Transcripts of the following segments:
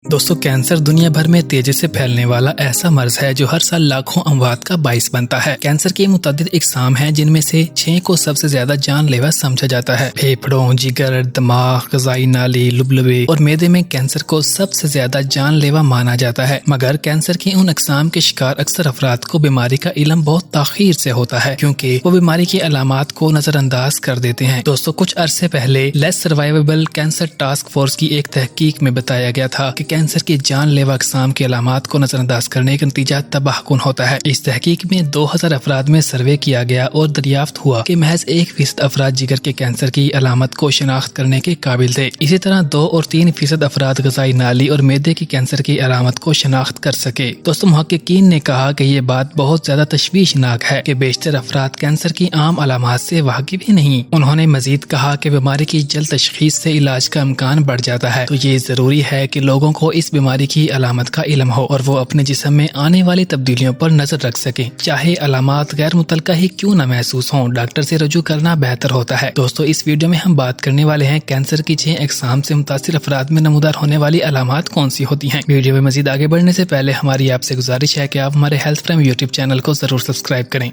दोस्तों कैंसर दुनिया भर में तेजी से फैलने वाला ऐसा मर्ज है जो हर साल लाखों अमवात का बाइस बनता है। कैंसर के मुतअद्दिद इकसाम हैं जिनमें से 6 को सबसे ज्यादा जानलेवा समझा जाता है। फेफड़ों, जिगर, दिमाग, ग़ज़ाई नाली, लुबलबे और मैदे में कैंसर को सबसे ज्यादा जानलेवा माना जाता है। मगर कैंसर के उन इकसाम के शिकार अक्सर अफराद को बीमारी का इल्म बहुत ताख़ीर से होता है क्योंकि वो बीमारी की अलामात को नजरअंदाज कर देते हैं। दोस्तों कुछ अरसे पहले less survivable cancer task force की एक तहकीक में बताया गया था कि कैंसर की जानलेवा अक़साम की अलामात को नजरअंदाज करने का नतीजा तबाहकुन होता है। इस तहकीक में 2000 अफराद में सर्वे किया गया और दरियाफ्त हुआ कि महज 1% अफराद जिगर के कैंसर की अलामत को शिनाख्त करने के काबिल थे। इसी तरह 2 और 3% अफराद ग़ज़ाई नाली और मैदे की कैंसर की अलामत को शिनाख्त कर सके। दोस्तों मुहक्किकीन ने कहा कि ये बात बहुत ज्यादा तशवीशनाक है कि बेशतर अफराद कैंसर की आम अलामात से वाकिफ ही नहीं। उन्होंने मजीद कहा कि बीमारी की जल्द तशखीस से इलाज का इम्कान बढ़ जाता है, तो ये जरूरी है कि लोगों को इस बीमारी की अलामत का इल्म हो और वो अपने जिस्म में आने वाली तब्दीलियों पर नजर रख सके। चाहे अलामात गैर मुतल्लका ही क्यों न महसूस हों, डॉक्टर से रजू करना बेहतर होता है। दोस्तों इस वीडियो में हम बात करने वाले हैं कैंसर की 6 इकसाम से मुतासिर अफराद में नमूदार होने वाली अलामात कौन सी होती हैं। वीडियो में मजीद आगे बढ़ने से पहले हमारी आपसे गुजारिश है कि आप हमारे हेल्थ फ्रेम यूट्यूब चैनल को जरूर सब्सक्राइब करें।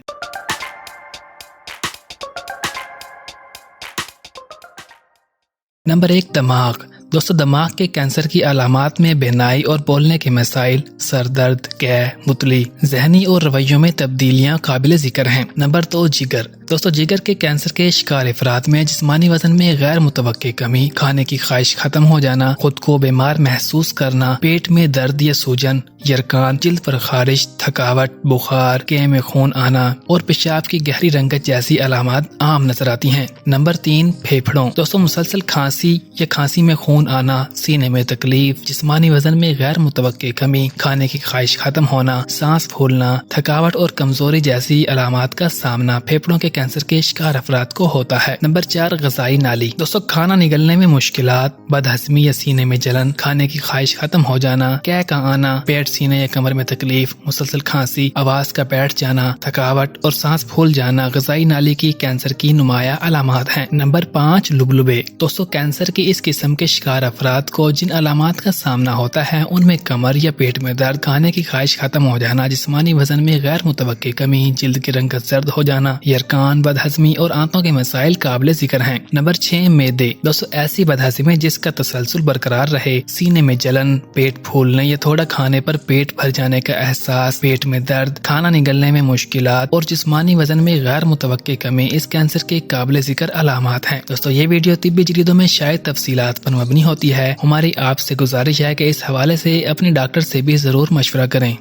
नंबर 1, दिमाग। दोस्तों दिमाग के कैंसर की अलामात में बेनाई और बोलने के मसाइल, सर दर्द, कै, मुतली, जहनी और रवैयों में तब्दीलियां काबिल जिक्र हैं। नंबर 2, जिगर। दोस्तों जिगर के कैंसर के शिकार अफराद में जिस्मानी वजन में गैर मुतवक्की कमी, खाने की ख्वाहिश खत्म हो जाना, खुद को बीमार महसूस करना, पेट में दर्द या सूजन, यरकान, जिल्द पर खारिश, थकावट, बुखार, कै में खून आना और पेशाब की गहरी रंगत जैसी अलामात आम नजर आती हैं। नंबर 3, फेफड़ों। दोस्तों मुसलसल खांसी या खांसी में खून आना, सीने में तकलीफ, जिस्मानी वजन में गैर मुतवक्की कमी, खाने की ख्वाहिश खत्म होना, सांस फूलना, थकावट और कमजोरी जैसी अलामात का सामना फेफड़ों के कैंसर के शिकार अफराद को होता है। नंबर 4, ग़ज़ाई नाली। दोस्तों खाना निगलने में मुश्किलात, बदहज़मी या सीने में जलन, खाने की ख्वाहिश खत्म हो जाना, कै का आना, पेट, सीने या कमर में तकलीफ, मुसलसल खांसी, आवाज का बैठ जाना, थकावट और सांस फूल जाना ग़ज़ाई नाली की कैंसर की नुमाया अलामात हैं। नंबर 5, लुबलबे। दोस्तों कैंसर की इस किस्म के शिकार अफराद को जिन अलामात का सामना होता है उनमें कमर या पेट में दर्द, खाने की ख्वाहिश खत्म हो जाना, जिस्मानी वजन में गैर मुतवक्की कमी, जिल्द की रंगत जर्द हो जाना, यरकान, बदहज़मी और आंतों के मसाइल काबिल जिक्र हैं। नंबर 6, मैदे। दोस्तों ऐसी बदहज़मी जिसका तसलसल बरकरार रहे, सीने में जलन, पेट फूलने या थोड़ा खाने पर पेट भर जाने का एहसास, पेट में दर्द, खाना निगलने में मुश्किलात और जिस्मानी वजन में गैर मुतवक्की कमी इस कैंसर के काबिल जिक्र अलामात हैं। दोस्तों ये वीडियो तिब्बी जरीदों में शायद तफसीलात पर मबनी होती है। हमारी आपसे गुजारिश है कि इस हवाले से अपने डॉक्टर से भी जरूर मशवरा करें।